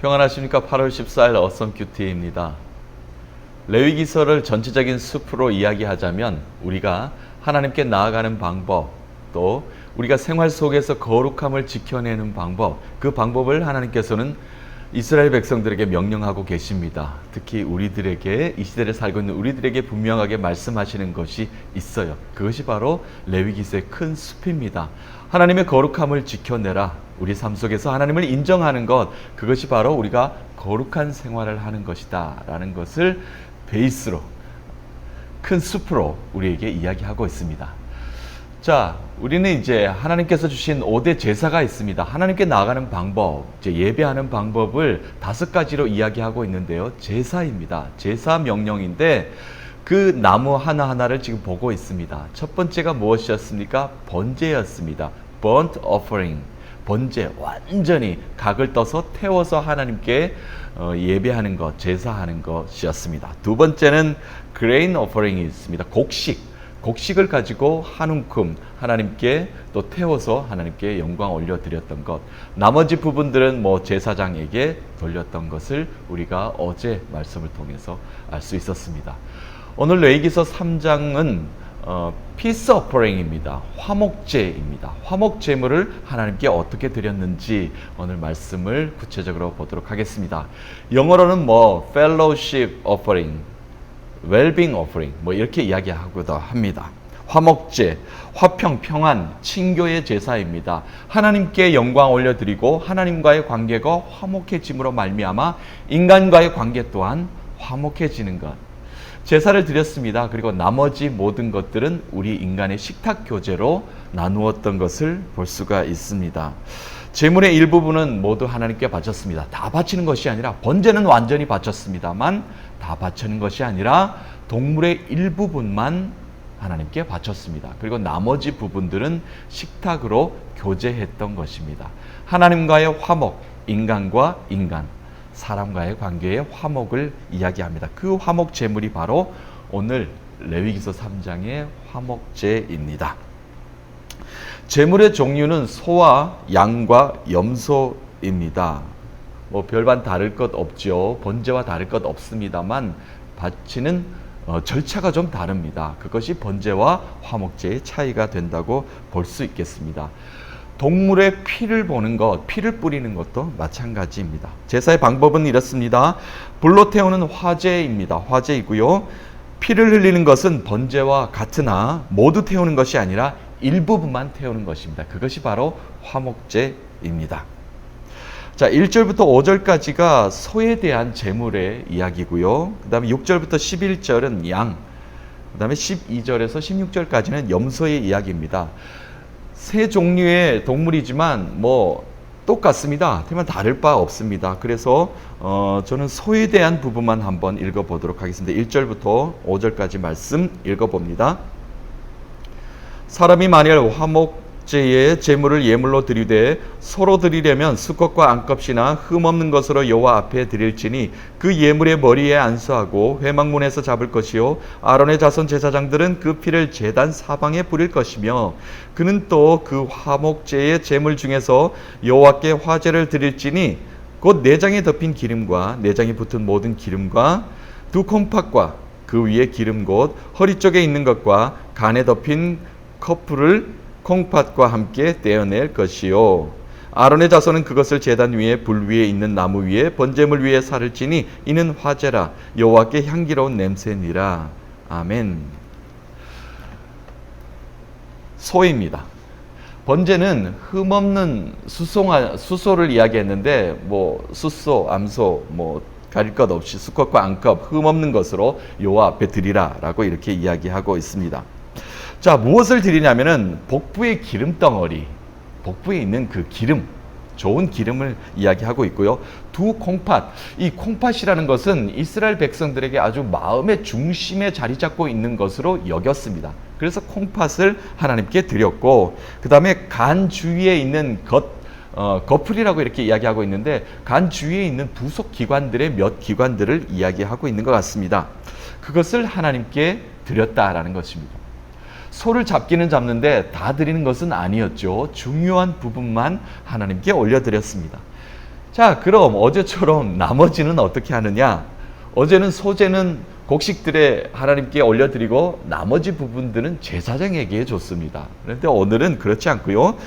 평안하십니까? 8월 14일 어썸 큐티입니다. 레위기서를 전체적인 숲으로 이야기하자면 우리가 하나님께 나아가는 방법, 또 우리가 생활 속에서 거룩함을 지켜내는 방법, 그 방법을 하나님께서는 이스라엘 백성들에게 명령하고 계십니다. 특히 우리들에게, 이 시대를 살고 있는 우리들에게 분명하게 말씀하시는 것이 있어요. 그것이 바로 레위기서의 큰 숲입니다. 하나님의 거룩함을 지켜내라. 우리 삶 속에서 하나님을 인정하는 것, 그것이 바로 우리가 거룩한 생활을 하는 것이다 라는 것을 베이스로, 큰 숲으로 우리에게 이야기하고 있습니다. 자, 우리는 이제 하나님께서 주신 5대 제사가 있습니다. 하나님께 나아가는 방법, 이제 예배하는 방법을 5가지로 이야기하고 있는데요. 제사입니다. 제사 명령인데 그 나무 하나하나를 지금 보고 있습니다. 첫 번째가 무엇이었습니까? 번제였습니다. burnt offering. 번제, 완전히 각을 떠서 태워서 하나님께 예배하는 것, 제사하는 것이었습니다. 두 번째는 grain offering이 있습니다. 곡식을 가지고 한 움큼 하나님께 또 태워서 하나님께 영광 올려드렸던 것. 나머지 부분들은 제사장에게 돌렸던 것을 우리가 어제 말씀을 통해서 알 수 있었습니다. 오늘 레위기서 3장은 피스 오퍼링입니다. 화목제입니다. 화목 제물을 하나님께 어떻게 드렸는지 오늘 말씀을 구체적으로 보도록 하겠습니다. 영어로는 fellowship offering, 웰빙 오퍼링 이렇게 이야기하기도 합니다. 화목제, 화평, 평안, 친교의 제사입니다. 하나님께 영광 올려드리고 하나님과의 관계가 화목해짐으로 말미암아 인간과의 관계 또한 화목해지는 것. 제사를 드렸습니다. 그리고 나머지 모든 것들은 우리 인간의 식탁 교제로 나누었던 것을 볼 수가 있습니다. 제물의 일부분은 모두 하나님께 바쳤습니다. 다 바치는 것이 아니라, 번제는 완전히 바쳤습니다만 다 바치는 것이 아니라 동물의 일부분만 하나님께 바쳤습니다. 그리고 나머지 부분들은 식탁으로 교제했던 것입니다. 하나님과의 화목, 인간과 인간, 사람과의 관계의 화목을 이야기합니다. 그 화목 제물이 바로 오늘 레위기서 3장의 화목제입니다. 제물의 종류는 소와 양과 염소입니다. 별반 다를 것 없죠. 번제와 다를 것 없습니다만 바치는 절차가 좀 다릅니다. 그것이 번제와 화목제의 차이가 된다고 볼 수 있겠습니다. 동물의 피를 보는 것, 피를 뿌리는 것도 마찬가지입니다. 제사의 방법은 이렇습니다. 불로 태우는 화제입니다. 화제이고요. 피를 흘리는 것은 번제와 같으나 모두 태우는 것이 아니라 일부분만 태우는 것입니다. 그것이 바로 화목제입니다. 자, 1절부터 5절까지가 소에 대한 제물의 이야기고요. 그 다음에 6절부터 11절은 양, 그 다음에 12절에서 16절까지는 염소의 이야기입니다. 세 종류의 동물이지만 똑같습니다. 하지만 다를 바 없습니다. 그래서 저는 소에 대한 부분만 한번 읽어보도록 하겠습니다. 1절부터 5절까지 말씀 읽어봅니다. 사람이 만일 화목제의 제물을 예물로 드리되 소로 드리려면 수컷과 암컷이나 흠없는 것으로 여호와 앞에 드릴지니 그 예물의 머리에 안수하고 회막문에서 잡을 것이요 아론의 자손 제사장들은 그 피를 제단 사방에 뿌릴 것이며 그는 또 그 화목제의 제물 중에서 여호와께 화제를 드릴지니 곧 내장에 덮인 기름과 내장이 붙은 모든 기름과 두 콩팥과 그 위에 기름 곧 허리 쪽에 있는 것과 간에 덮인 커플을 콩팥과 함께 떼어낼 것이요 아론의 자손은 그것을 제단 위에 불 위에 있는 나무 위에 번제물 위에 살을 찌니 이는 화제라 여호와께 향기로운 냄새니라. 아멘. 소입니다. 번제는 흠없는 수소를 이야기했는데 수소, 암소 가릴 것 없이 수컷과 암컷 흠없는 것으로 여호와 앞에 드리라 라고 이렇게 이야기하고 있습니다. 자, 무엇을 드리냐면은 복부의 기름덩어리, 복부에 있는 그 기름, 좋은 기름을 이야기하고 있고요. 두 콩팥, 이 콩팥이라는 것은 이스라엘 백성들에게 아주 마음의 중심에 자리 잡고 있는 것으로 여겼습니다. 그래서 콩팥을 하나님께 드렸고, 그 다음에 간 주위에 있는 거풀이라고 이렇게 이야기하고 있는데 간 주위에 있는 부속 기관들의 몇 기관들을 이야기하고 있는 것 같습니다. 그것을 하나님께 드렸다라는 것입니다. 소를 잡기는 잡는데 다 드리는 것은 아니었죠. 중요한 부분만 하나님께 올려드렸습니다. 자, 그럼 어제처럼 나머지는 어떻게 하느냐? 어제는 소재는 곡식들에 하나님께 올려드리고 나머지 부분들은 제사장에게 줬습니다. 그런데 오늘은 그렇지 않고요.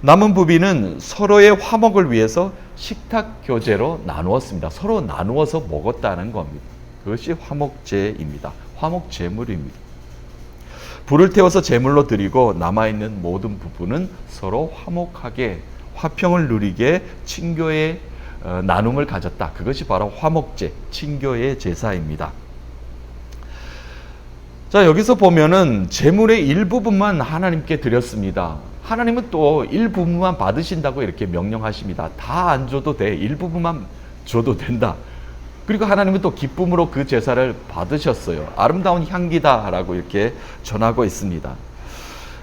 남은 부비는 서로의 화목을 위해서 식탁 교제로 나누었습니다. 서로 나누어서 먹었다는 겁니다. 그것이 화목제입니다. 화목제물입니다. 불을 태워서 제물로 드리고 남아있는 모든 부분은 서로 화목하게 화평을 누리게 친교의 나눔을 가졌다. 그것이 바로 화목제, 친교의 제사입니다. 자, 여기서 보면은 제물의 일부분만 하나님께 드렸습니다. 하나님은 또 일부분만 받으신다고 이렇게 명령하십니다. 다 안 줘도 돼. 일부분만 줘도 된다. 그리고 하나님은 또 기쁨으로 그 제사를 받으셨어요. 아름다운 향기다라고 이렇게 전하고 있습니다.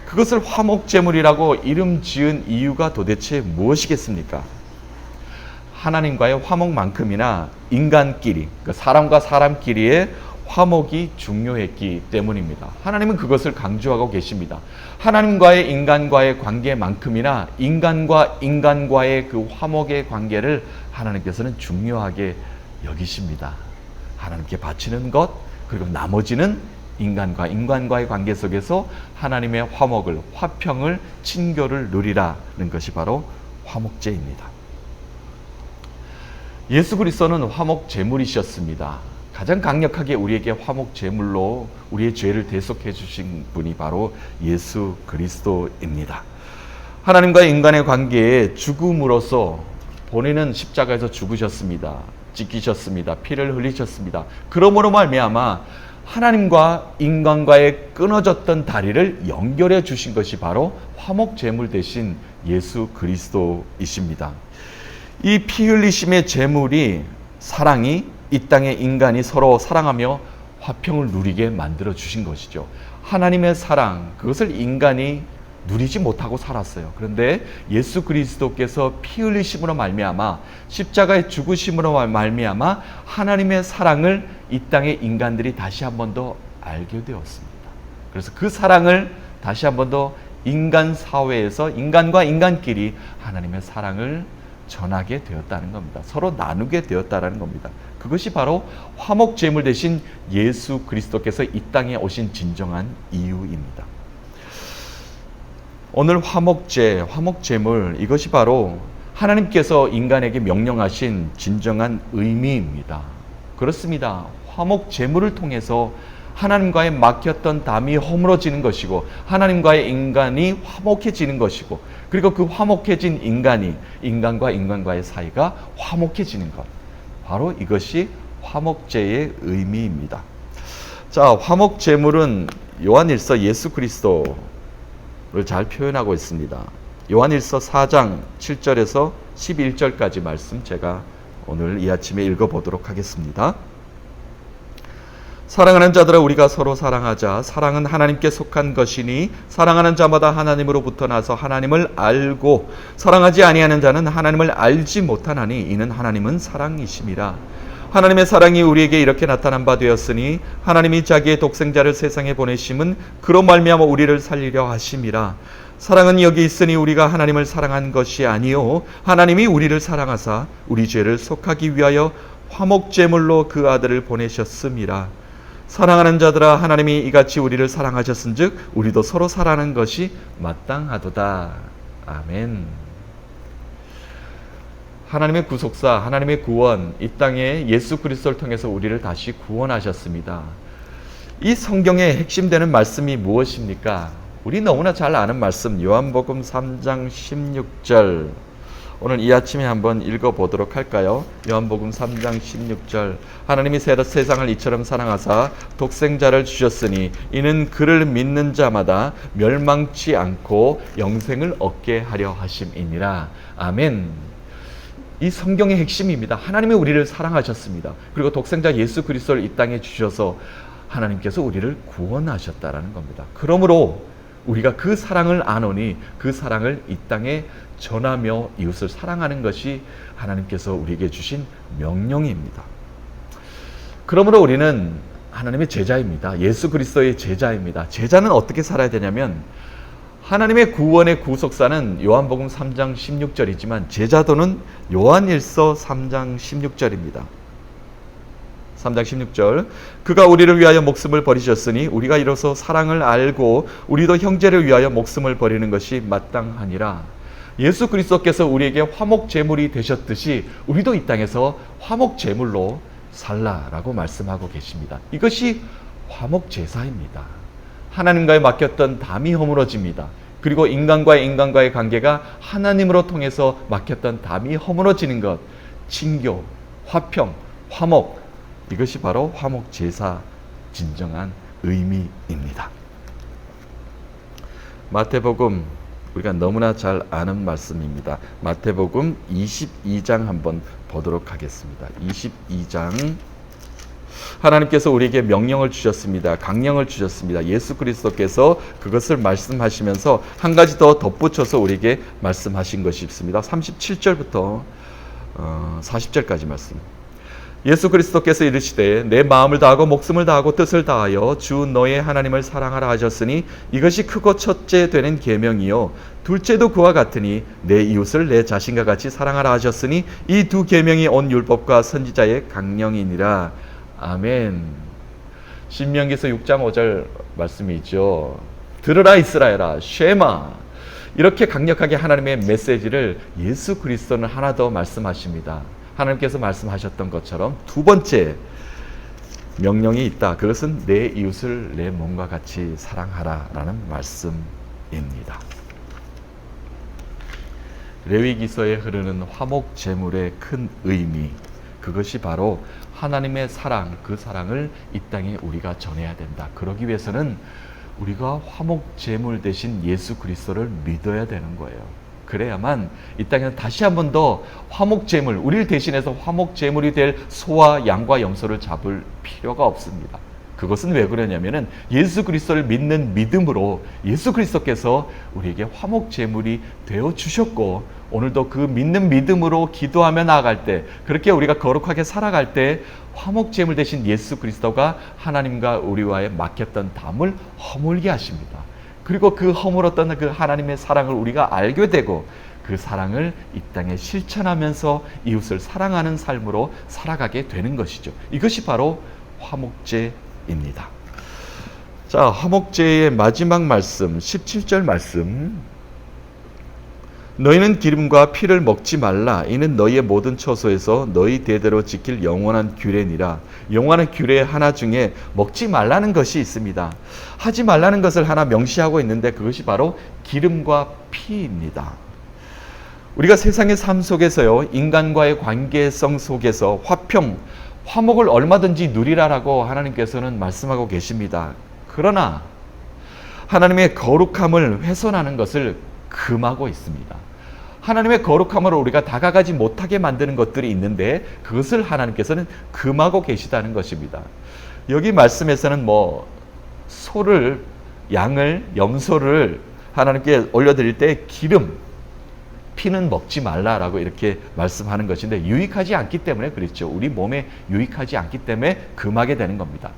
그것을 화목제물이라고 이름 지은 이유가 도대체 무엇이겠습니까? 하나님과의 화목만큼이나 인간끼리, 사람과 사람끼리의 화목이 중요했기 때문입니다. 하나님은 그것을 강조하고 계십니다. 하나님과의 인간과의 관계만큼이나 인간과 인간과의 그 화목의 관계를 하나님께서는 중요하게 여기십니다. 하나님께 바치는 것, 그리고 나머지는 인간과 인간과의 관계 속에서 하나님의 화목을, 화평을, 친교를 누리라는 것이 바로 화목제입니다. 예수 그리스도는 화목 제물이셨습니다. 가장 강력하게 우리에게 화목 제물로 우리의 죄를 대속해 주신 분이 바로 예수 그리스도입니다. 하나님과 인간의 관계에 죽음으로써 본인은 십자가에서 죽으셨습니다. 찢기셨습니다. 피를 흘리셨습니다. 그러므로 말미암아 하나님과 인간과의 끊어졌던 다리를 연결해 주신 것이 바로 화목 제물 대신 예수 그리스도이십니다. 이 피 흘리심의 제물이 사랑이 이 땅의 인간이 서로 사랑하며 화평을 누리게 만들어 주신 것이죠. 하나님의 사랑, 그것을 인간이 누리지 못하고 살았어요. 그런데 예수 그리스도께서 피 흘리심으로 말미암아 십자가의 죽으심으로 말미암아 하나님의 사랑을 이 땅의 인간들이 다시 한 번 더 알게 되었습니다. 그래서 그 사랑을 다시 한 번 더 인간 사회에서 인간과 인간끼리 하나님의 사랑을 전하게 되었다는 겁니다. 서로 나누게 되었다는 겁니다. 그것이 바로 화목 제물 대신 예수 그리스도께서 이 땅에 오신 진정한 이유입니다. 오늘 화목제, 화목제물, 이것이 바로 하나님께서 인간에게 명령하신 진정한 의미입니다. 그렇습니다. 화목제물을 통해서 하나님과의 막혔던 담이 허물어지는 것이고 하나님과의 인간이 화목해지는 것이고 그리고 그 화목해진 인간이 인간과 인간과의 사이가 화목해지는 것. 바로 이것이 화목제의 의미입니다. 자, 화목제물은 요한일서 예수 그리스도를 잘 표현하고 있습니다. 요한일서 4장 7절에서 11절까지 말씀 제가 오늘 이 아침에 읽어보도록 하겠습니다. 사랑하는 자들아 우리가 서로 사랑하자. 사랑은 하나님께 속한 것이니 사랑하는 자마다 하나님으로부터 나서 하나님을 알고 사랑하지 아니하는 자는 하나님을 알지 못하나니 이는 하나님은 사랑이심이라. 하나님의 사랑이 우리에게 이렇게 나타난 바 되었으니 하나님이 자기의 독생자를 세상에 보내심은 그로 말미암아 우리를 살리려 하심이라. 사랑은 여기 있으니 우리가 하나님을 사랑한 것이 아니요 하나님이 우리를 사랑하사 우리 죄를 속하기 위하여 화목제물로 그 아들을 보내셨음이라. 사랑하는 자들아 하나님이 이같이 우리를 사랑하셨은즉 우리도 서로 사랑하는 것이 마땅하도다. 아멘. 하나님의 구속사, 하나님의 구원, 이 땅에 예수 그리스도를 통해서 우리를 다시 구원하셨습니다. 이 성경의 핵심되는 말씀이 무엇입니까? 우리 너무나 잘 아는 말씀 요한복음 3장 16절 오늘 이 아침에 한번 읽어보도록 할까요? 요한복음 3장 16절 하나님이 세상을 이처럼 사랑하사 독생자를 주셨으니 이는 그를 믿는 자마다 멸망치 않고 영생을 얻게 하려 하심이니라. 아멘. 이 성경의 핵심입니다. 하나님이 우리를 사랑하셨습니다. 그리고 독생자 예수 그리스도를 이 땅에 주셔서 하나님께서 우리를 구원하셨다라는 겁니다. 그러므로 우리가 그 사랑을 아노니 그 사랑을 이 땅에 전하며 이웃을 사랑하는 것이 하나님께서 우리에게 주신 명령입니다. 그러므로 우리는 하나님의 제자입니다. 예수 그리스도의 제자입니다. 제자는 어떻게 살아야 되냐면 하나님의 구원의 구속사는 요한복음 3장 16절이지만 제자도는 요한일서 3장 16절입니다. 3장 16절 그가 우리를 위하여 목숨을 버리셨으니 우리가 이로써 사랑을 알고 우리도 형제를 위하여 목숨을 버리는 것이 마땅하니라. 예수 그리스도께서 우리에게 화목 제물이 되셨듯이 우리도 이 땅에서 화목 제물로 살라라고 말씀하고 계십니다. 이것이 화목 제사입니다. 하나님과의 맡겼던 담이 허물어집니다. 그리고 인간과의 관계가 하나님으로 통해서 맡겼던 담이 허물어지는 것, 친교, 화평, 화목, 이것이 바로 화목 제사 진정한 의미입니다. 마태복음 우리가 너무나 잘 아는 말씀입니다. 마태복음 22장 한번 보도록 하겠습니다. 22장 하나님께서 우리에게 명령을 주셨습니다. 강령을 주셨습니다. 예수 그리스도께서 그것을 말씀하시면서 한 가지 더 덧붙여서 우리에게 말씀하신 것이 있습니다. 37절부터 40절까지 말씀. 예수 그리스도께서 이르시되 내 마음을 다하고 목숨을 다하고 뜻을 다하여 주 너의 하나님을 사랑하라 하셨으니 이것이 크고 첫째 되는 계명이요 둘째도 그와 같으니 내 이웃을 내 자신과 같이 사랑하라 하셨으니 이 두 계명이 온 율법과 선지자의 강령이니라. 아멘. 신명기서 6장 5절 말씀이 있죠. 들으라 이스라엘아 쉐마. 이렇게 강력하게 하나님의 메시지를 예수 그리스도는 하나 더 말씀하십니다. 하나님께서 말씀하셨던 것처럼 두 번째 명령이 있다. 그것은 내 이웃을 내 몸과 같이 사랑하라 라는 말씀입니다. 레위기서에 흐르는 화목 제물의 큰 의미, 그것이 바로 하나님의 사랑, 그 사랑을 이 땅에 우리가 전해야 된다. 그러기 위해서는 우리가 화목 제물 대신 예수 그리스도를 믿어야 되는 거예요. 그래야만 이 땅에는 다시 한 번 더 화목 제물, 우리를 대신해서 화목 제물이 될 소와 양과 염소를 잡을 필요가 없습니다. 그것은 왜 그러냐면은 예수 그리스도를 믿는 믿음으로 예수 그리스도께서 우리에게 화목 제물이 되어 주셨고, 오늘도 그 믿는 믿음으로 기도하며 나아갈 때, 그렇게 우리가 거룩하게 살아갈 때 화목 제물 대신 예수 그리스도가 하나님과 우리와의 맡겼던 담을 허물게 하십니다. 그리고 그 허물었던 그 하나님의 사랑을 우리가 알게 되고 그 사랑을 이 땅에 실천하면서 이웃을 사랑하는 삶으로 살아가게 되는 것이죠. 이것이 바로 화목제입니다. 자, 화목제의 마지막 말씀 17절 말씀. 너희는 기름과 피를 먹지 말라. 이는 너희의 모든 처소에서 너희 대대로 지킬 영원한 규례니라. 영원한 규례 하나 중에 먹지 말라는 것이 있습니다. 하지 말라는 것을 하나 명시하고 있는데 그것이 바로 기름과 피입니다. 우리가 세상의 삶 속에서요, 인간과의 관계성 속에서 화평, 화목을 얼마든지 누리라라고 하나님께서는 말씀하고 계십니다. 그러나 하나님의 거룩함을 훼손하는 것을 금하고 있습니다. 하나님의 거룩함으로 우리가 다가가지 못하게 만드는 것들이 있는데 그것을 하나님께서는 금하고 계시다는 것입니다. 여기 말씀에서는 소를, 양을, 염소를 하나님께 올려드릴 때 기름, 피는 먹지 말라라고 이렇게 말씀하는 것인데 유익하지 않기 때문에 그렇죠. 우리 몸에 유익하지 않기 때문에 금하게 되는 겁니다.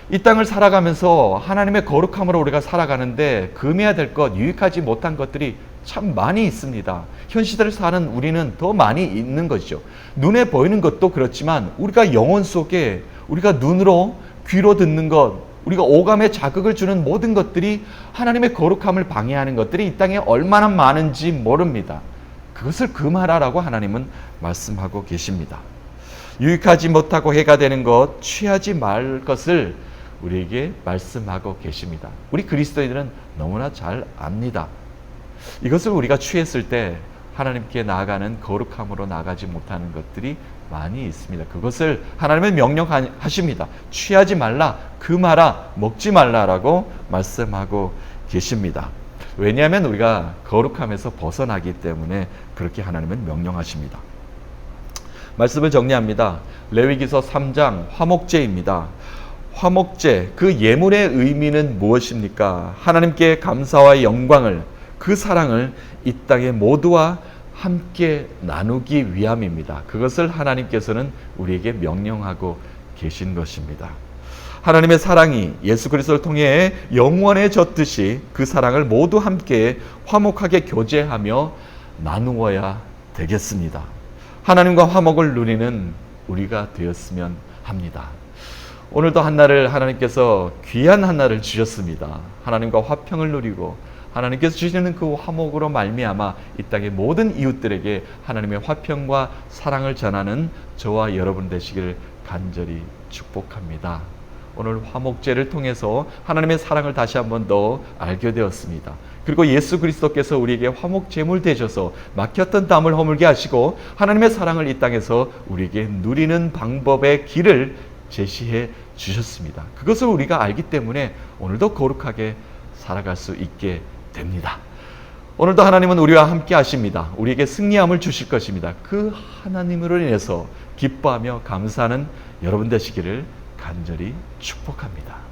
이 땅을 살아가면서 하나님의 거룩함으로 우리가 살아가는데 금해야 될 것, 유익하지 못한 것들이 참 많이 있습니다. 현 시대를 사는 우리는 더 많이 있는 것이죠. 눈에 보이는 것도 그렇지만 우리가 영혼 속에 우리가 눈으로, 귀로 듣는 것, 우리가 오감에 자극을 주는 모든 것들이 하나님의 거룩함을 방해하는 것들이 이 땅에 얼마나 많은지 모릅니다. 그것을 금하라라고 하나님은 말씀하고 계십니다. 유익하지 못하고 해가 되는 것, 취하지 말 것을 우리에게 말씀하고 계십니다. 우리 그리스도인들은 너무나 잘 압니다. 이것을 우리가 취했을 때 하나님께 나아가는 거룩함으로 나가지 못하는 것들이 많이 있습니다. 그것을 하나님은 명령하십니다. 취하지 말라, 금하라, 먹지 말라라고 말씀하고 계십니다. 왜냐하면 우리가 거룩함에서 벗어나기 때문에 그렇게 하나님은 명령하십니다. 말씀을 정리합니다. 레위기서 3장 화목제입니다. 화목제, 그 예물의 의미는 무엇입니까? 하나님께 감사와 영광을, 그 사랑을 이 땅의 모두와 함께 나누기 위함입니다. 그것을 하나님께서는 우리에게 명령하고 계신 것입니다. 하나님의 사랑이 예수 그리스도를 통해 영원해졌듯이 그 사랑을 모두 함께 화목하게 교제하며 나누어야 되겠습니다. 하나님과 화목을 누리는 우리가 되었으면 합니다. 오늘도 한날을 하나님께서 귀한 한날을 주셨습니다. 하나님과 화평을 누리고 하나님께서 주시는 그 화목으로 말미암아 이 땅의 모든 이웃들에게 하나님의 화평과 사랑을 전하는 저와 여러분 되시기를 간절히 축복합니다. 오늘 화목제를 통해서 하나님의 사랑을 다시 한 번 더 알게 되었습니다. 그리고 예수 그리스도께서 우리에게 화목 제물 되셔서 막혔던 땀을 허물게 하시고 하나님의 사랑을 이 땅에서 우리에게 누리는 방법의 길을 제시해 주셨습니다. 그것을 우리가 알기 때문에 오늘도 거룩하게 살아갈 수 있게 됩니다. 오늘도 하나님은 우리와 함께 하십니다. 우리에게 승리함을 주실 것입니다. 그 하나님으로 인해서 기뻐하며 감사하는 여러분 되시기를 간절히 축복합니다.